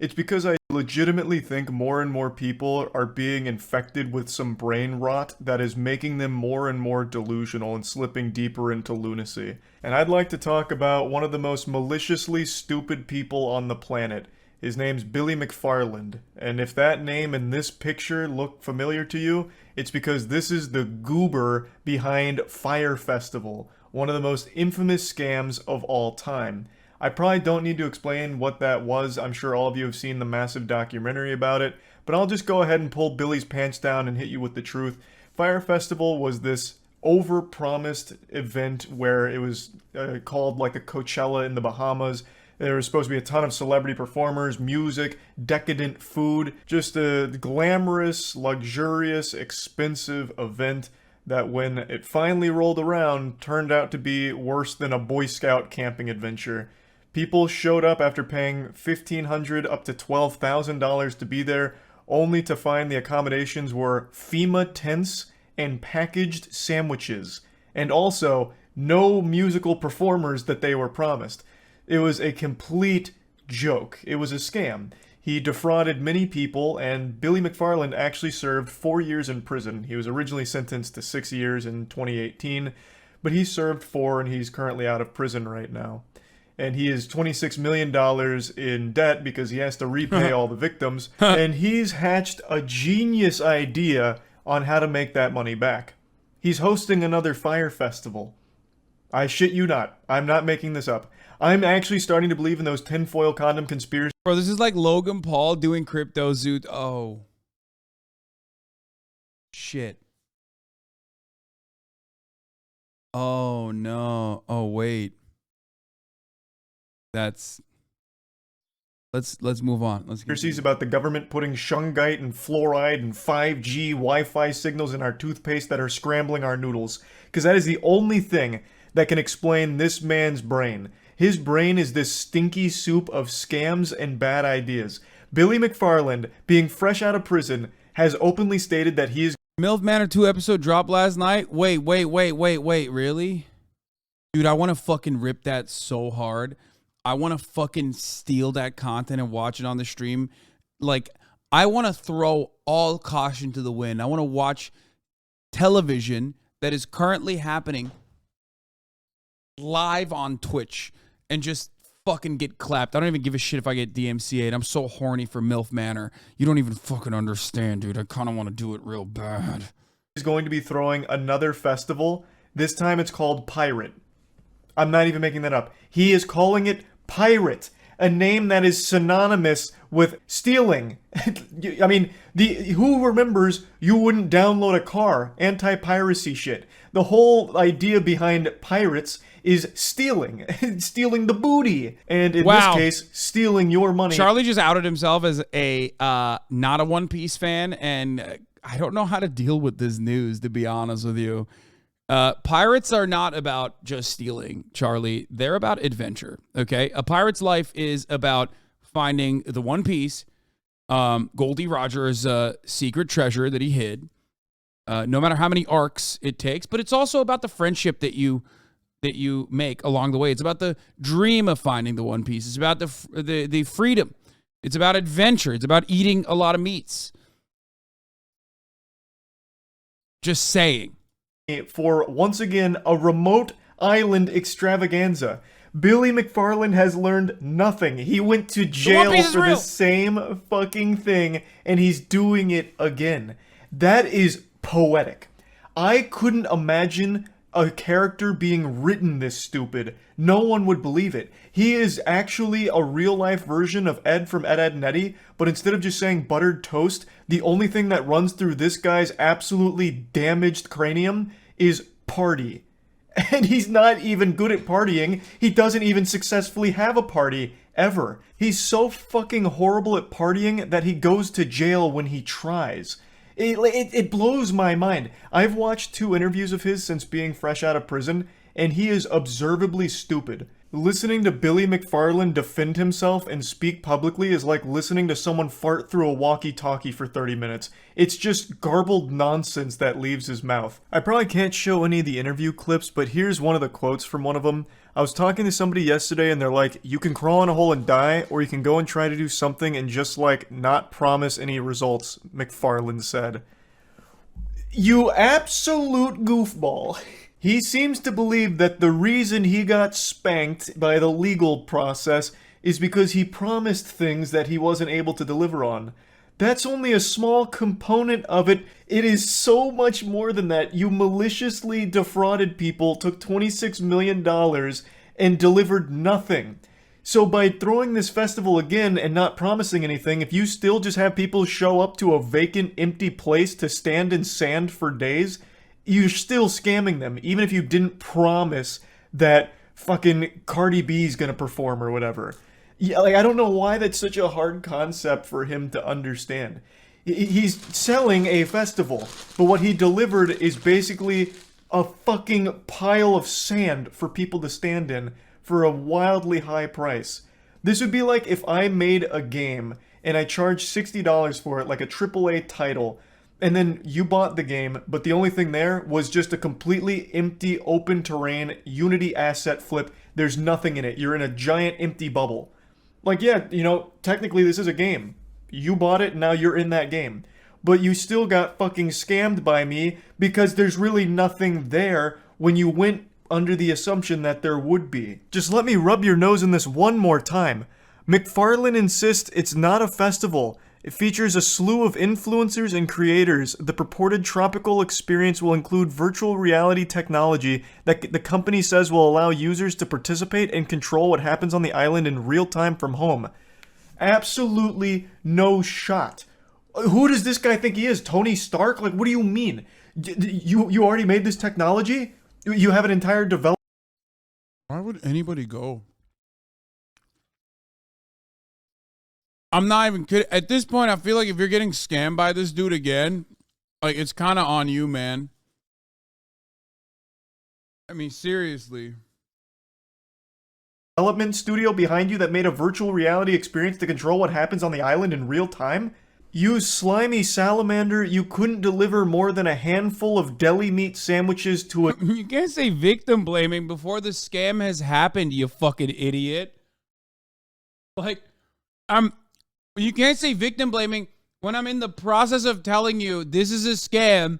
It's because I legitimately think more and more people are being infected with some brain rot that is making them more and more delusional and slipping deeper into lunacy. And I'd like to talk about one of the most maliciously stupid people on the planet. His name's Billy McFarland, and if that name and this picture look familiar to you, it's because this is the goober behind Fyre Festival, one of the most infamous scams of all time. I probably don't need to explain what that was. I'm sure all of you have seen the massive documentary about it, but I'll just go ahead and pull Billy's pants down and hit you with the truth. Fyre Festival was this over-promised event where it was called like a Coachella in the Bahamas. There was supposed to be a ton of celebrity performers, music, decadent food, just a glamorous, luxurious, expensive event that when it finally rolled around turned out to be worse than a Boy Scout camping adventure. People showed up after paying $1,500 up to $12,000 to be there, only to find the accommodations were FEMA tents and packaged sandwiches, and also no musical performers that they were promised. It was a complete joke. It was a scam. He defrauded many people, and Billy McFarland actually served 4 years in prison. He was originally sentenced to 6 years in 2018, but he served 4 and he's currently out of prison right now. And he is $26 million in debt because he has to repay all the victims, and he's hatched a genius idea on how to make that money back. He's hosting another Fyre Festival. I shit you not. I'm not making this up. I'm actually starting to believe in those tinfoil condom conspiracies. Bro, this is like Logan Paul doing Crypto Zoot. Oh. Shit. Oh, no. Oh, wait. Let's move on. Conspiracies about the government putting shungite and fluoride and 5G Wi-Fi signals in our toothpaste that are scrambling our noodles. Because that is the only thing that can explain this man's brain. His brain is this stinky soup of scams and bad ideas. Billy McFarland, being fresh out of prison, has openly stated that he is... MILF Manor 2 episode dropped last night? Wait, really? Dude, I want to fucking rip that so hard. I want to fucking steal that content and watch it on the stream. Like, I want to throw all caution to the wind. I want to watch television that is currently happening live on Twitch and just fucking get clapped. I don't even give a shit if I get DMCA'd. I'm so horny for MILF Manor. You don't even fucking understand, dude. I kind of want to do it real bad. He's going to be throwing another festival. This time it's called Pirate. I'm not even making that up. He is calling it Pirate, a name that is synonymous with stealing. I mean, who remembers you wouldn't download a car? Anti-piracy shit. The whole idea behind pirates is stealing. Stealing the booty. And in this case, stealing your money. Charlie just outed himself as a not a One Piece fan, and I don't know how to deal with this news, to be honest with you. Pirates are not about just stealing, Charlie. They're about adventure, okay? A pirate's life is about finding the One Piece, Goldie Roger's secret treasure that he hid, no matter how many arcs it takes, but it's also about the friendship that you make along the way. It's about the dream of finding the One Piece. It's about the freedom. It's about adventure. It's about eating a lot of meats. Just saying. For, once again, a remote island extravaganza. Billy McFarland has learned nothing. He went to jail for the same fucking thing, and he's doing it again. That is poetic. I couldn't imagine a character being written this stupid. No one would believe it. He is actually a real-life version of Ed from Ed, Edd n Eddy, but instead of just saying buttered toast, the only thing that runs through this guy's absolutely damaged cranium is party. And he's not even good at partying. He doesn't even successfully have a party, ever. He's so fucking horrible at partying that he goes to jail when he tries. It blows my mind. I've watched 2 interviews of his since being fresh out of prison, and he is observably stupid. Listening to Billy McFarland defend himself and speak publicly is like listening to someone fart through a walkie-talkie for 30 minutes. It's just garbled nonsense that leaves his mouth. I probably can't show any of the interview clips, but here's one of the quotes from one of them. I was talking to somebody yesterday and they're like, you can crawl in a hole and die, or you can go and try to do something and just like not promise any results, McFarland said. You absolute goofball. He seems to believe that the reason he got spanked by the legal process is because he promised things that he wasn't able to deliver on. That's only a small component of it. It is so much more than that. You maliciously defrauded people, took $26 million, and delivered nothing. So by throwing this festival again and not promising anything, if you still just have people show up to a vacant, empty place to stand in sand for days, you're still scamming them, even if you didn't promise that fucking Cardi B's gonna perform or whatever. Yeah, like, I don't know why that's such a hard concept for him to understand. He's selling a festival, but what he delivered is basically a fucking pile of sand for people to stand in for a wildly high price. This would be like if I made a game and I charged $60 for it, like a AAA title, and then you bought the game, but the only thing there was just a completely empty, open terrain, Unity asset flip. There's nothing in it. You're in a giant empty bubble. Like, yeah, you know, technically this is a game. You bought it, now you're in that game. But you still got fucking scammed by me because there's really nothing there when you went under the assumption that there would be. Just let me rub your nose in this one more time. McFarlane insists it's not a festival. It features a slew of influencers and creators. The purported tropical experience will include virtual reality technology that the company says will allow users to participate and control what happens on the island in real time from home. Absolutely no shot. Who does this guy think he is? Tony Stark? Like, what do you mean? You already made this technology? You have an entire development. Why would anybody go? I'm not even kidding. At this point, I feel like if you're getting scammed by this dude again, like, it's kind of on you, man. I mean, seriously. Development studio behind you that made a virtual reality experience to control what happens on the island in real time? You slimy salamander, you couldn't deliver more than a handful of deli meat sandwiches to a... You can't say victim blaming before the scam has happened, you fucking idiot. Like, you can't say victim blaming when I'm in the process of telling you this is a scam.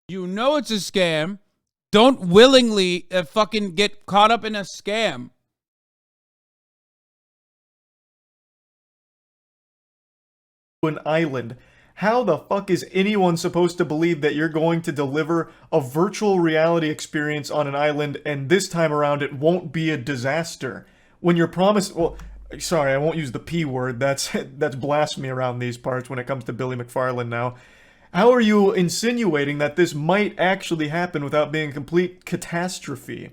You know it's a scam. Don't willingly fucking get caught up in a scam. An island. How the fuck is anyone supposed to believe that you're going to deliver a virtual reality experience on an island and this time around it won't be a disaster? When you're promised, well, sorry, I won't use the P word. That's blasphemy around these parts when it comes to Billy McFarland now. How are you insinuating that this might actually happen without being a complete catastrophe?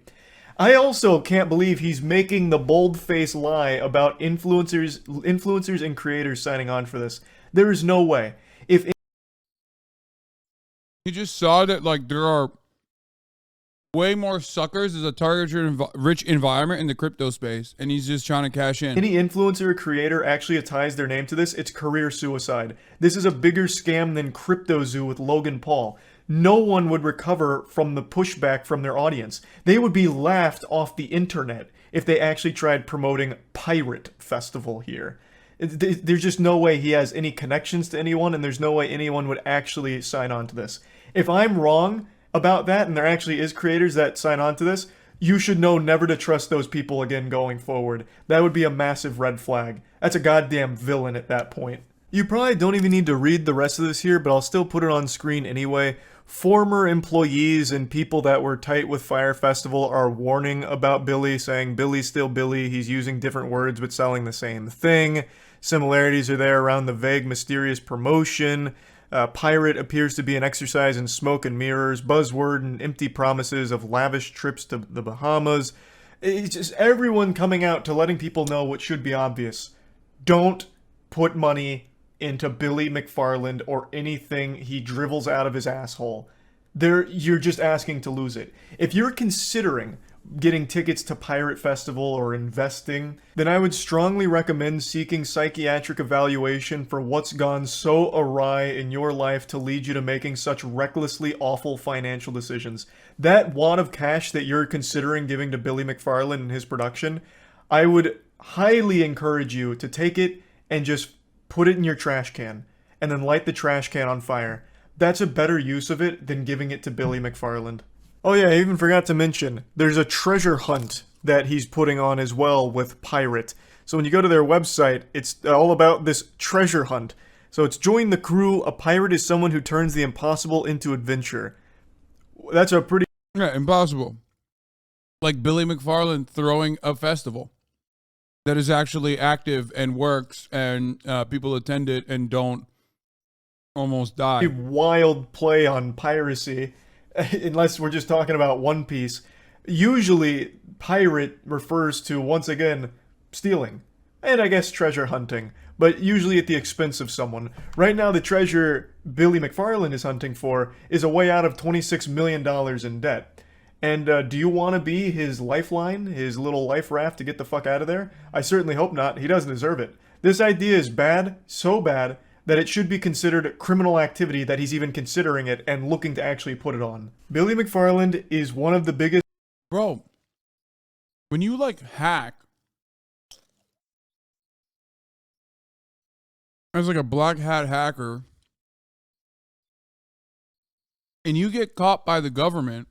I also can't believe he's making the bold-faced lie about influencers and creators signing on for this. There is no way. If you just saw that, like, there are way more suckers as a targeted rich environment in the crypto space, and he's just trying to cash in. Any influencer or creator actually ties their name to this, it's career suicide. This is a bigger scam than CryptoZoo with Logan Paul. No one would recover from the pushback from their audience. They would be laughed off the internet if they actually tried promoting Pirate Festival here. There's just no way he has any connections to anyone, and there's no way anyone would actually sign on to this. If I'm wrong about that, and there actually is creators that sign on to this, you should know never to trust those people again going forward. That would be a massive red flag. That's a goddamn villain at that point. You probably don't even need to read the rest of this here, but I'll still put it on screen anyway. Former employees and people that were tight with Fyre Festival are warning about Billy, saying Billy's still Billy, he's using different words but selling the same thing. Similarities are there around the vague, mysterious promotion. Pirate appears to be an exercise in smoke and mirrors, buzzword and empty promises of lavish trips to the Bahamas. It's just everyone coming out to letting people know what should be obvious. Don't put money into Billy McFarland or anything he dribbles out of his asshole. You're just asking to lose it. If you're considering getting tickets to Pirate Festival or investing, then I would strongly recommend seeking psychiatric evaluation for what's gone so awry in your life to lead you to making such recklessly awful financial decisions. That wad of cash that you're considering giving to Billy McFarland and his production, I would highly encourage you to take it and just put it in your trash can and then light the trash can on fire. That's a better use of it than giving it to Billy McFarland. Oh yeah, I even forgot to mention, there's a treasure hunt that he's putting on as well with Pirate. So when you go to their website, it's all about this treasure hunt. So it's join the crew, a pirate is someone who turns the impossible into adventure. That's a pretty... Yeah, impossible. Like Billy McFarland throwing a festival that is actually active and works and people attend it and don't almost die. Wild play on piracy. Unless we're just talking about One Piece. Usually, pirate refers to, once again, stealing. And I guess treasure hunting. But usually at the expense of someone. Right now, the treasure Billy McFarland is hunting for is a way out of $26 million in debt. And do you want to be his lifeline? His little life raft to get the fuck out of there? I certainly hope not. He doesn't deserve it. This idea is bad, so bad, that it should be considered criminal activity that he's even considering it and looking to actually put it on. Billy McFarland is one of the biggest... Bro, when you like hack as like a black hat hacker and you get caught by the government,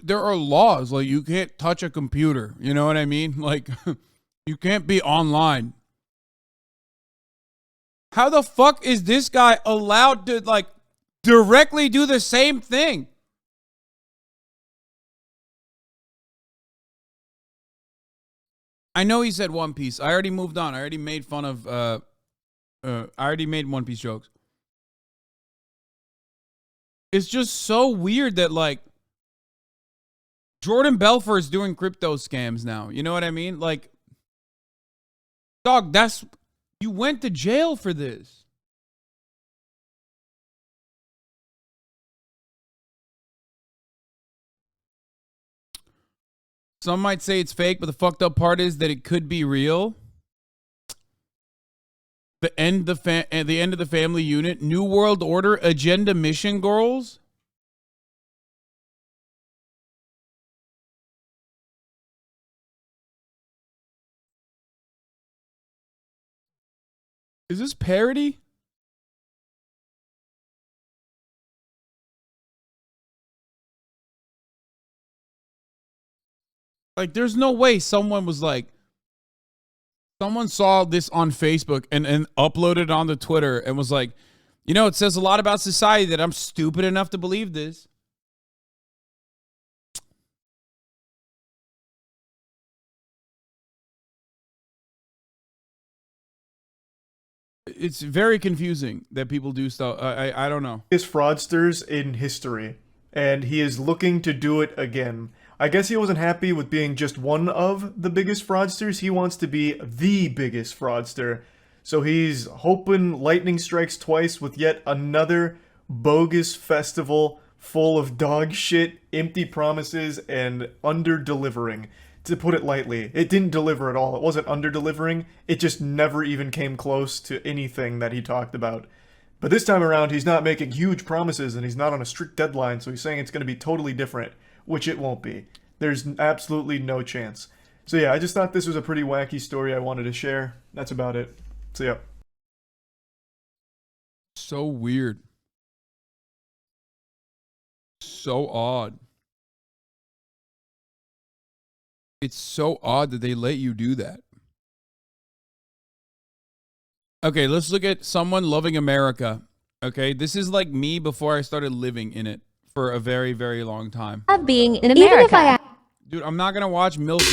there are laws, like you can't touch a computer, you know what I mean? Like you can't be online. How the fuck is this guy allowed to, like, directly do the same thing? I know he said One Piece. I already moved on. I already made fun of, I already made One Piece jokes. It's just so weird that, like, Jordan Belfort's doing crypto scams now. You know what I mean? Like, dog, you went to jail for this. Some might say it's fake, but the fucked up part is that it could be real. The end of the family unit, New World Order, agenda mission goals. Is this parody? Like, there's no way someone saw this on Facebook and uploaded it onto Twitter and was like, you know, it says a lot about society that I'm stupid enough to believe this. It's very confusing that people do stuff. I don't know. Biggest fraudsters in history, and he is looking to do it again. I guess he wasn't happy with being just one of the biggest fraudsters. He wants to be the biggest fraudster. So he's hoping lightning strikes twice with yet another bogus festival full of dog shit, empty promises, and under-delivering. To put it lightly, it didn't deliver at all. It wasn't under-delivering. It just never even came close to anything that he talked about. But this time around, he's not making huge promises and he's not on a strict deadline, so he's saying it's going to be totally different, which it won't be. There's absolutely no chance. So yeah, I just thought this was a pretty wacky story I wanted to share. That's about it. So yeah. So weird. So odd. It's so odd that they let you do that. Okay, let's look at someone loving America. Okay, this is like me before I started living in it for a very, very long time. Of being in America. Dude, I'm not gonna watch MILF